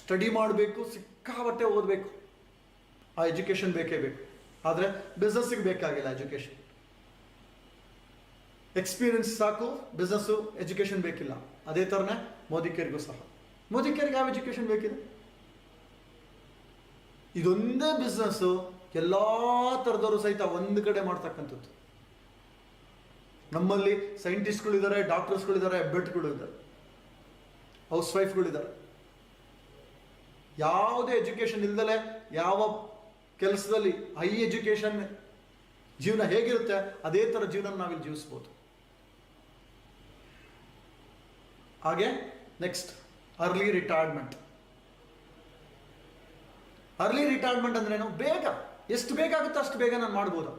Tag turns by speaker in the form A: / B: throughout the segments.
A: Study ಮಾಡಬೇಕು, ಸಿಕ್ಕಾಪಟ್ಟೆ ಓದಬೇಕು, ಆ ಎಜುಕೇಷನ್ ಬೇಕೇ ಬೇಕು. ಆದರೆ ಬಿಸ್ನೆಸ್ಸಿಗೆ ಬೇಕಾಗಿಲ್ಲ ಎಜುಕೇಷನ್. ಎಕ್ಸ್ಪೀರಿಯನ್ಸ್ ಸಾಕು, ಬಿಸ್ನೆಸ್ಸು ಎಜುಕೇಷನ್ ಬೇಕಿಲ್ಲ. ಅದೇ ಥರನೇ ಮೋದಿಕೇರಿಗೂ ಸಹ. ಮೋದಿಕೇರಿಗೆ ಯಾವ ಎಜುಕೇಷನ್ ಬೇಕಿದೆ? ಇದೊಂದೇ ಬಿಸ್ನೆಸ್ಸು ಎಲ್ಲ ಥರದವರು ಸಹಿತ ಒಂದು ಕಡೆ ಮಾಡ್ತಕ್ಕಂಥದ್ದು. ನಮ್ಮಲ್ಲಿ ಸೈಂಟಿಸ್ಟ್ಗಳಿದ್ದಾರೆ, ಡಾಕ್ಟರ್ಸ್ಗಳಿದ್ದಾರೆ, ಬೆಟ್ಗಳಿದ್ದಾರೆ, ಹೌಸ್ ವೈಫ್ಗಳಿದ್ದಾರೆ. ಯಾವುದೇ ಎಜುಕೇಷನ್ ಇಲ್ದಲೆ ಯಾವ ಕೆಲಸದಲ್ಲಿ ಹೈ ಎಜುಕೇಷನ್ ಜೀವನ ಹೇಗಿರುತ್ತೆ ಅದೇ ಥರ ಜೀವನ ನಾವಿಲ್ಲಿ ಜೀವಿಸ್ಬೋದು. ಹಾಗೆ next early retirement. Early retirement ಅಂದ್ರೇನು? ಬೇಗ, ಎಷ್ಟು ಬೇಕಾಗುತ್ತೋ ಅಷ್ಟು ಬೇಗ ನಾನು ಮಾಡ್ಬೋದು.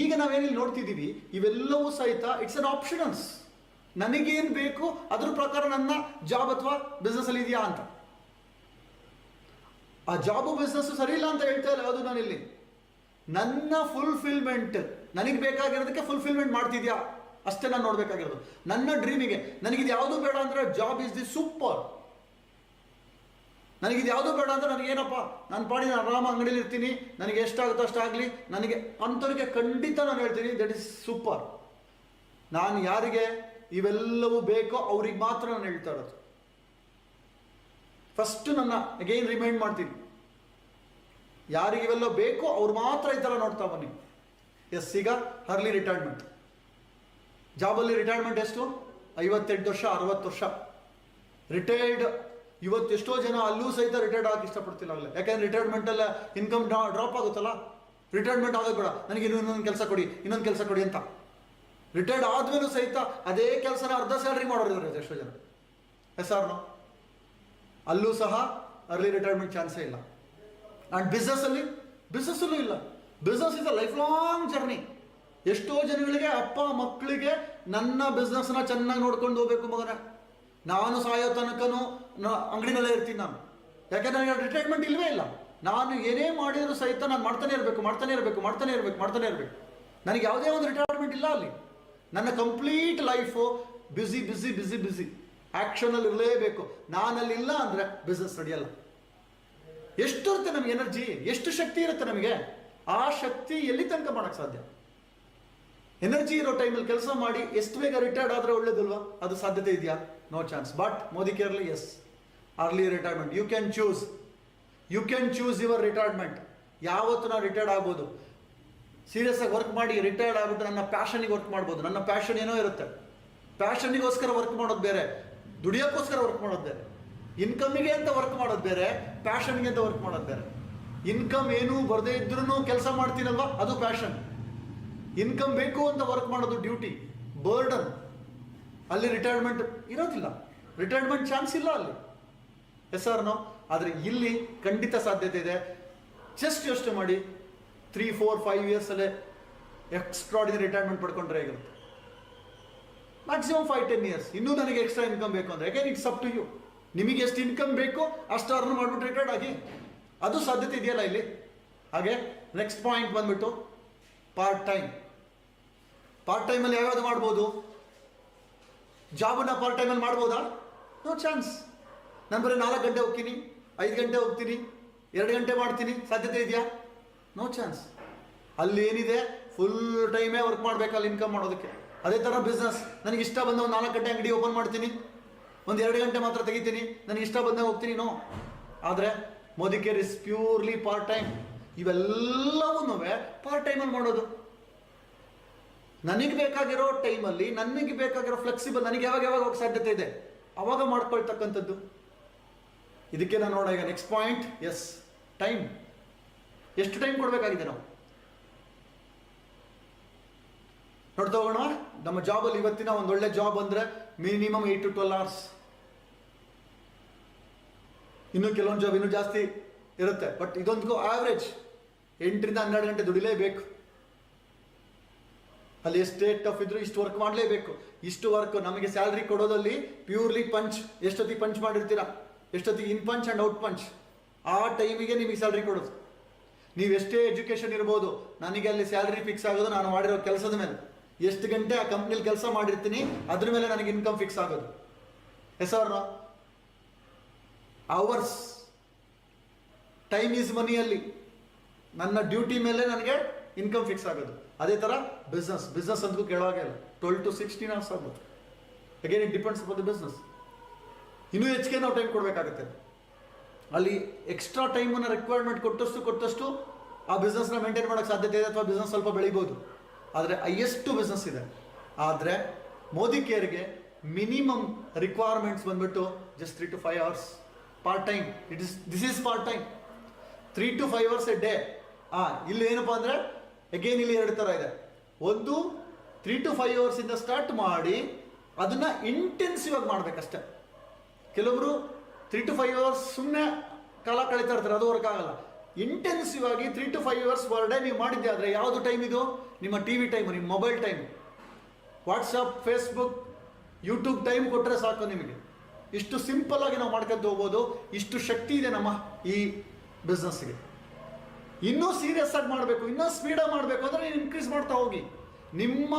A: ಈಗ ನಾವೇನಿಲ್ಲಿ ನೋಡ್ತಿದ್ದೀವಿ ಇವೆಲ್ಲವೂ ಸಹಿತ ಇಟ್ಸ್ ಅನ್ ಆಪ್ಷನಲ್ಸ್. ನನಗೇನು ಬೇಕು ಅದ್ರ ಪ್ರಕಾರ ನನ್ನ ಜಾಬ್ ಅಥವಾ ಬಿಸ್ನೆಸ್ ಅಲ್ಲಿ ಇದೆಯಾ ಅಂತ. ಆ ಜಾಬು ಬಿಸ್ನೆಸ್ ಸರಿ ಇಲ್ಲ ಅಂತ ಹೇಳ್ತಾ ಇಲ್ಲ ಅದು. ನಾನಿಲ್ಲಿ ನನ್ನ ಫುಲ್ಫಿಲ್ಮೆಂಟ್, ನನಗೆ ಬೇಕಾಗಿರೋದಕ್ಕೆ ಫುಲ್ಫಿಲ್ಮೆಂಟ್ ಮಾಡ್ತಿದ್ಯಾ ಅಷ್ಟೇ ನಾನು ನೋಡ್ಬೇಕಾಗಿರೋದು. ನನ್ನ ಡ್ರೀಮಿಗೆ ನನಗಿದು ಯಾವುದು ಬೇಡ ಅಂದ್ರೆ ಜಾಬ್ ಇಸ್ ದಿ ಸೂಪರ್. ನನಗಿದು ಯಾವುದು ಬೇಡ ಅಂದ್ರೆ ನನಗೇನಪ್ಪ, ನಾನು ಪಾಡಿ ನಾನು ಆರಾಮ ಅಂಗಡಿಲಿ ಇರ್ತೀನಿ, ನನಗೆ ಎಷ್ಟಾಗುತ್ತೋ ಅಷ್ಟಾಗಲಿ, ನನಗೆ ಅಂಥವ್ರಿಗೆ ಖಂಡಿತ ನಾನು ಹೇಳ್ತೀನಿ ದಟ್ ಇಸ್ ಸೂಪರ್. ನಾನು ಯಾರಿಗೆ ಇವೆಲ್ಲವೂ ಬೇಕೋ ಅವ್ರಿಗೆ ಮಾತ್ರ ನಾನು ಹೇಳ್ತಾ ಇರೋದು. ಫಸ್ಟ್ ನನ್ನ ಅಗೈನ್ ರಿಮೈಂಡ್ ಮಾಡ್ತೀನಿ, ಯಾರಿಗೆ ಇವೆಲ್ಲ ಬೇಕೋ ಅವ್ರು ಮಾತ್ರ ಈ ಥರ ನೋಡ್ತಾ ಬನ್ನಿ. ಎಸ್, ಈಗ ಅರ್ಲಿ ರಿಟೈರ್ಮೆಂಟ್. ಜಾಬಲ್ಲಿ ರಿಟೈರ್ಮೆಂಟ್ ಎಷ್ಟು? 58 ವರ್ಷ, 60 ವರ್ಷ ರಿಟೈರ್ಡ್. ಇವತ್ತು ಎಷ್ಟೋ ಜನ ಅಲ್ಲೂ ಸಹಿತ ರಿಟೈರ್ಡ್ ಆಗಕ್ಕೆ ಇಷ್ಟಪಡ್ತಿಲ್ಲ ಆಗಲೇ. ಯಾಕೆಂದ್ರೆ ರಿಟೈರ್ಮೆಂಟಲ್ಲ ಇನ್ಕಮ್ ಡ್ರಾಪ್ ಆಗುತ್ತಲ್ಲ. ರಿಟೈರ್ಮೆಂಟ್ ಆಗೋದು ಬೇಡ, ನನಗೆ ಇನ್ನೊಂದು ಕೆಲಸ ಕೊಡಿ, ಇನ್ನೊಂದು ಕೆಲಸ ಕೊಡಿ ಅಂತ. ರಿಟೈರ್ಡ್ ಆದ್ಮೇಲೂ ಸಹಿತ ಅದೇ ಕೆಲಸನ ಅರ್ಧ ಸ್ಯಾಲ್ರಿ ಮಾಡೋರು ಇದ್ದಾರೆ ಎಷ್ಟೋ ಜನ. Yes or no? ಅಲ್ಲೂ ಸಹ ಅರ್ಲಿ ರಿಟೈರ್ಮೆಂಟ್ ಚಾನ್ಸೇ ಇಲ್ಲ. ಆ್ಯಂಡ್ ಬಿಸ್ನೆಸ್ಸಲ್ಲೂ ಇಲ್ಲ. Business is a lifelong journey. ಎಷ್ಟೋ ಜನಗಳಿಗೆ ಅಪ್ಪ ಮಕ್ಕಳಿಗೆ ನನ್ನ ಬಿಸ್ನೆಸ್ನ ಚೆನ್ನಾಗಿ ನೋಡ್ಕೊಂಡು ಹೋಗ್ಬೇಕು ಮಗನ, ನಾನು ಸಾಯೋ ತನಕನೂ ಅಂಗಡಿನಲ್ಲೇ ಇರ್ತೀನಿ ನಾನು. ಯಾಕೆಂದ್ರೆ ನನಗೆ ರಿಟೈರ್ಮೆಂಟ್ ಇಲ್ಲವೇ ಇಲ್ಲ. ನಾನು ಏನೇ ಮಾಡಿದರೂ ಸಹಿತ ನಾನು ಮಾಡ್ತಾನೆ ಇರಬೇಕು. ನನಗೆ ಯಾವುದೇ ಒಂದು ರಿಟೈರ್ಮೆಂಟ್ ಇಲ್ಲ ಅಲ್ಲಿ. ನನ್ನ ಕಂಪ್ಲೀಟ್ ಲೈಫು ಬಿಸಿ ಆ್ಯಕ್ಷನಲ್ಲಿ ಇರಲೇಬೇಕು. ನಾನಲ್ಲಿ ಇಲ್ಲ ಅಂದರೆ ಬಿಸ್ನೆಸ್ ನಡೆಯಲ್ಲ. ಎಷ್ಟು ಇರುತ್ತೆ ನಮಗೆ ಎನರ್ಜಿ, ಎಷ್ಟು ಶಕ್ತಿ ಇರುತ್ತೆ ನಮಗೆ, ಆ ಶಕ್ತಿ ಎಲ್ಲಿ ತನಕ ಮಾಡೋಕ್ಕೆ ಸಾಧ್ಯ? ಎನರ್ಜಿ ಇರೋ ಟೈಮಲ್ಲಿ ಕೆಲಸ ಮಾಡಿ ಎಷ್ಟು ಬೇಗ ರಿಟೈರ್ಡ್ ಆದರೆ ಒಳ್ಳೇದಲ್ವಾ? ಅದು ಸಾಧ್ಯತೆ ಇದೆಯಾ? No chance. ಬಟ್ ಮೋದಿ ಕೇರ್ಲಿ ಎಸ್, early retirement. You can choose your retirement. ಯಾವತ್ತು ನಾವು ರಿಟೈರ್ಡ್ ಆಗ್ಬೋದು. ಸೀರಿಯಸ್ ಆಗಿ ವರ್ಕ್ ಮಾಡಿ ರಿಟೈರ್ಡ್ ಆಗ್ಬಿಟ್ಟು ನನ್ನ ಪ್ಯಾಷನಿಗೆ ವರ್ಕ್ ಮಾಡ್ಬೋದು. ನನ್ನ ಪ್ಯಾಷನ್ ಏನೋ ಇರುತ್ತೆ. ಪ್ಯಾಷನಿಗೋಸ್ಕರ ವರ್ಕ್ ಮಾಡೋದು ಬೇರೆ, ದುಡಿಯೋಕ್ಕೋಸ್ಕರ ವರ್ಕ್ ಮಾಡೋದು ಬೇರೆ. ಇನ್ಕಮಿಗೆ ಅಂತ ವರ್ಕ್ ಮಾಡೋದು ಬೇರೆ, ಪ್ಯಾಷನ್ಗೆ ಅಂತ ವರ್ಕ್ ಮಾಡೋದು ಬೇರೆ. ಇನ್ಕಮ್ ಏನೂ ಬರದೇ ಇದ್ರೂ ಕೆಲಸ ಮಾಡ್ತೀನಲ್ವ, ಅದು ಪ್ಯಾಷನ್. ಇನ್ಕಮ್ ಬೇಕು ಅಂತ ವರ್ಕ್ ಮಾಡೋದು ಡ್ಯೂಟಿ, ಬರ್ಡನ್. ಅಲ್ಲಿ ರಿಟೈರ್ಮೆಂಟ್ ಇರೋದಿಲ್ಲ, ರಿಟೈರ್ಮೆಂಟ್ ಚಾನ್ಸ್ ಇಲ್ಲ ಅಲ್ಲಿ. Yes or no? ಆದರೆ ಇಲ್ಲಿ ಖಂಡಿತ ಸಾಧ್ಯತೆ ಇದೆ. ಜಸ್ಟ್ ಯೋಚನೆ ಮಾಡಿ, 3, 4, 5 ಇಯರ್ಸಲ್ಲೇ ಎಕ್ಸ್ಟ್ರಾಡಿನರಿ ರಿಟೈರ್ಮೆಂಟ್ ಪಡ್ಕೊಂಡ್ರೆ ಹೇಗಿರುತ್ತೆ? Maximum 5-10 years. ಇನ್ನೂ ನನಗೆ ಎಕ್ಸ್ಟ್ರಾ ಇನ್ಕಮ್ ಬೇಕು ಅಂದರೆ ಯಾಕೆ ಇಟ್ಸ್ ಅಪ್ ಟು ಯು. ನಿಮಗೆ ಎಷ್ಟು ಇನ್ಕಮ್ ಬೇಕೋ ಅಷ್ಟು ಅರ್ನ್ ಮಾಡಿಬಿಟ್ಟು ರಿಟೈರ್ಡ್ ಆಗಿ, ಅದು ಸಾಧ್ಯತೆ ಇದೆಯಲ್ಲ ಇಲ್ಲಿ. ಹಾಗೆ ನೆಕ್ಸ್ಟ್ ಪಾಯಿಂಟ್ ಬಂದ್ಬಿಟ್ಟು ಪಾರ್ಟ್ ಟೈಮ್. ಪಾರ್ಟ್ ಟೈಮಲ್ಲಿ ಯಾವ್ಯಾವುದು ಮಾಡ್ಬೋದು? ಜಾಬನ್ನ ಪಾರ್ಟ್ ಟೈಮಲ್ಲಿ ಮಾಡ್ಬೋದಾ? No chance. ನಾನು ಬರೀ 4 ಗಂಟೆ ಹೋಗ್ತೀನಿ, 5 ಗಂಟೆ ಹೋಗ್ತೀನಿ, 2 ಗಂಟೆ ಮಾಡ್ತೀನಿ, ಸಾಧ್ಯತೆ ಇದೆಯಾ? No chance. ಅಲ್ಲಿ ಏನಿದೆ ಫುಲ್ ಟೈಮೇ ವರ್ಕ್ ಮಾಡಬೇಕಲ್ಲಿ ಇನ್ಕಮ್ ಮಾಡೋದಕ್ಕೆ. ಅದೇ ಥರ ಬಿಸ್ನೆಸ್, ನನಗೆ ಇಷ್ಟ ಬಂದ ಒಂದು 4 ಗಂಟೆ ಅಂಗಡಿ ಓಪನ್ ಮಾಡ್ತೀನಿ, ಒಂದು 2 ಗಂಟೆ ಮಾತ್ರ ತೆಗಿತೀನಿ, ನನಗೆ ಇಷ್ಟ ಬಂದಾಗ ಹೋಗ್ತೀನಿ. ನೋ. ಆದರೆ Modi care is purely part time. ಇವೆಲ್ಲವನ್ನೂ ಪಾರ್ಟ್ ಟೈಮಲ್ಲಿ ಮಾಡೋದು. ನನಗೆ ಬೇಕಾಗಿರೋ ಟೈಮಲ್ಲಿ, ನನಗೆ ಬೇಕಾಗಿರೋ ಫ್ಲೆಕ್ಸಿಬಲ್, ನನಗೆ ಯಾವಾಗ ಹೋಗೋ ಸಾಧ್ಯತೆ ಇದೆ ಅವಾಗ ಮಾಡ್ಕೊಳ್ತಕ್ಕಂಥದ್ದು. ಇದಕ್ಕೆ ನಾನು ನೋಡೋಣ ಈಗ ನೆಕ್ಸ್ಟ್ ಪಾಯಿಂಟ್. Yes, time. ಎಷ್ಟು ಟೈಮ್ ಕೊಡಬೇಕಾಗಿದೆ ನಾವು ನೋಡ್ತಾ ಹೋಗೋಣ. ನಮ್ಮ ಜಾಬಲ್ಲಿ ಇವತ್ತಿನ ಒಂದು ಒಳ್ಳೆ ಜಾಬ್ ಅಂದರೆ ಮಿನಿಮಮ್ 8 to 12 hours. ಇನ್ನು ಕೆಲವೊಂದು ಜಾಬ್ ಇನ್ನೂ ಜಾಸ್ತಿ ಇರುತ್ತೆ. ಬಟ್ ಇದೊಂದು ಆವ್ರೇಜ್ 8 ರಿಂದ 12 ಗಂಟೆ ದುಡಿಲೇಬೇಕು. ಅಲ್ಲಿ ಎಷ್ಟೇ ಟಫ್ ಇದ್ರು ಇಷ್ಟು ವರ್ಕ್ ಮಾಡಲೇಬೇಕು. ಇಷ್ಟು ವರ್ಕ್ ನಮಗೆ ಸ್ಯಾಲ್ರಿ ಕೊಡೋದಲ್ಲಿ ಪ್ಯೂರ್ಲಿ ಪಂಚ್. ಎಷ್ಟೊತ್ತಿಗೆ ಪಂಚ್ ಮಾಡಿರ್ತೀರಾ, ಎಷ್ಟೊತ್ತಿಗೆ ಇನ್ ಪಂಚ್ ಆ್ಯಂಡ್ ಔಟ್ ಪಂಚ್, ಆ ಟೈಮಿಗೆ ನಿಮಗೆ ಸ್ಯಾಲ್ರಿ ಕೊಡೋದು. ನೀವು ಎಷ್ಟೇ ಎಜುಕೇಷನ್ ಇರ್ಬೋದು, ನನಗೆ ಅಲ್ಲಿ ಸ್ಯಾಲ್ರಿ ಫಿಕ್ಸ್ ಆಗೋದು ನಾನು ಮಾಡಿರೋ ಕೆಲಸದ ಮೇಲೆ. ಎಷ್ಟು ಗಂಟೆ ಆ ಕಂಪ್ನಿಲಿ ಕೆಲಸ ಮಾಡಿರ್ತೀನಿ ಅದ್ರ ಮೇಲೆ ನನಗೆ ಇನ್ಕಮ್ ಫಿಕ್ಸ್ ಆಗೋದು. Yes or no? Ours. Time is ಮನಿಯಲ್ಲಿ ನನ್ನ ಡ್ಯೂಟಿ ಮೇಲೆ ನನಗೆ ಇನ್ಕಮ್ ಫಿಕ್ಸ್ ಆಗೋದು. ಅದೇ ಥರ ಬಿಸ್ನೆಸ್ ಅಂತೂ ಕೇಳೋದೇ ಇಲ್ಲ. 12 to 16 hours ಆಗ್ಬೋದು. Again it depends upon the business. ಇನ್ನೂ ಹೆಚ್ಚಿಗೆ ನಾವು ಟೈಮ್ ಕೊಡಬೇಕಾಗುತ್ತೆ. ಅಲ್ಲಿ ಎಕ್ಸ್ಟ್ರಾ ಟೈಮನ್ನು ರಿಕ್ವೈರ್ಮೆಂಟ್ ಕೊಟ್ಟಷ್ಟು ಆ ಬಿಸ್ನೆಸ್ನ ಮೇಂಟೈನ್ ಮಾಡೋಕ್ಕೆ ಸಾಧ್ಯತೆ ಇದೆ, ಅಥವಾ ಬಿಸ್ನೆಸ್ ಸ್ವಲ್ಪ ಬೆಳಿಬೋದು. ಆದರೆ ಹೈಯೆಸ್ಟ್ ಬಿಸ್ನೆಸ್ ಇದೆ. ಆದರೆ ಮೋದಿ ಕೇರ್ಗೆ ಮಿನಿಮಮ್ ರಿಕ್ವೈರ್ಮೆಂಟ್ಸ್ ಬಂದ್ಬಿಟ್ಟು just 3 to 5 hours part time. This is part time. 3 to 5 hours A day. ಇಲ್ಲಿ ಏನಪ್ಪ ಅಂದರೆ ಅಗೇನ್ ಇಲ್ಲಿ 2 ಥರ ಇದೆ. ಒಂದು 3 to 5 hours ಇಂದ ಸ್ಟಾರ್ಟ್ ಮಾಡಿ ಅದನ್ನು ಇಂಟೆನ್ಸಿವ್ ಆಗಿ ಮಾಡಬೇಕಷ್ಟೆ. ಕೆಲವರು 3 to 5 hours ಸುಮ್ಮನೆ ಕಾಲ ಕಳೀತಾ ಇರ್ತಾರೆ, ಅದು ವರ್ಕ್ ಆಗಲ್ಲ. ಇಂಟೆನ್ಸಿವ್ ಆಗಿ 3 to 5 hours ಪರ್ ಡೇ ನೀವು ಮಾಡಿದ್ದೆ ಆದರೆ ಯಾವುದು ಟೈಮ್ ಇದು? ನಿಮ್ಮ ಟಿ ವಿ ಟೈಮು, ನಿಮ್ಮ mobile time, WhatsApp, Facebook, YouTube time ಕೊಟ್ಟರೆ ಸಾಕು ನಿಮಗೆ. ಇಷ್ಟು ಸಿಂಪಲ್ ಆಗಿ ನಾವು ಮಾಡ್ಕೊಂತ ಹೋಗ್ಬೋದು. ಇಷ್ಟು ಶಕ್ತಿ ಇದೆ ನಮ್ಮ ಈ ಬಿಸ್ನೆಸ್ಗೆ. ಇನ್ನೂ ಸೀರಿಯಸ್ ಆಗಿ ಮಾಡಬೇಕು, ಇನ್ನೂ ಸ್ಪೀಡಾಗಿ ಮಾಡಬೇಕು ಅಂದರೆ ನೀವು ಇನ್ಕ್ರೀಸ್ ಮಾಡ್ತಾ ಹೋಗಿ. ನಿಮ್ಮ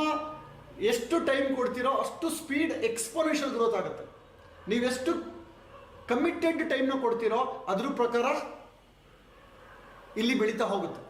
A: ಎಷ್ಟು ಟೈಮ್ ಕೊಡ್ತೀರೋ ಅಷ್ಟು ಸ್ಪೀಡ್ ಎಕ್ಸ್ಪೋನೆನ್ಷಿಯಲ್ ಗ್ರೋತ್ ಆಗುತ್ತೆ. ನೀವೆಷ್ಟು ಕಮಿಟೆಡ್ ಟೈಮ್ನ ಕೊಡ್ತೀರೋ ಅದ್ರ ಪ್ರಕಾರ ಇಲ್ಲಿ ಬೆಳೀತಾ ಹೋಗುತ್ತೆ.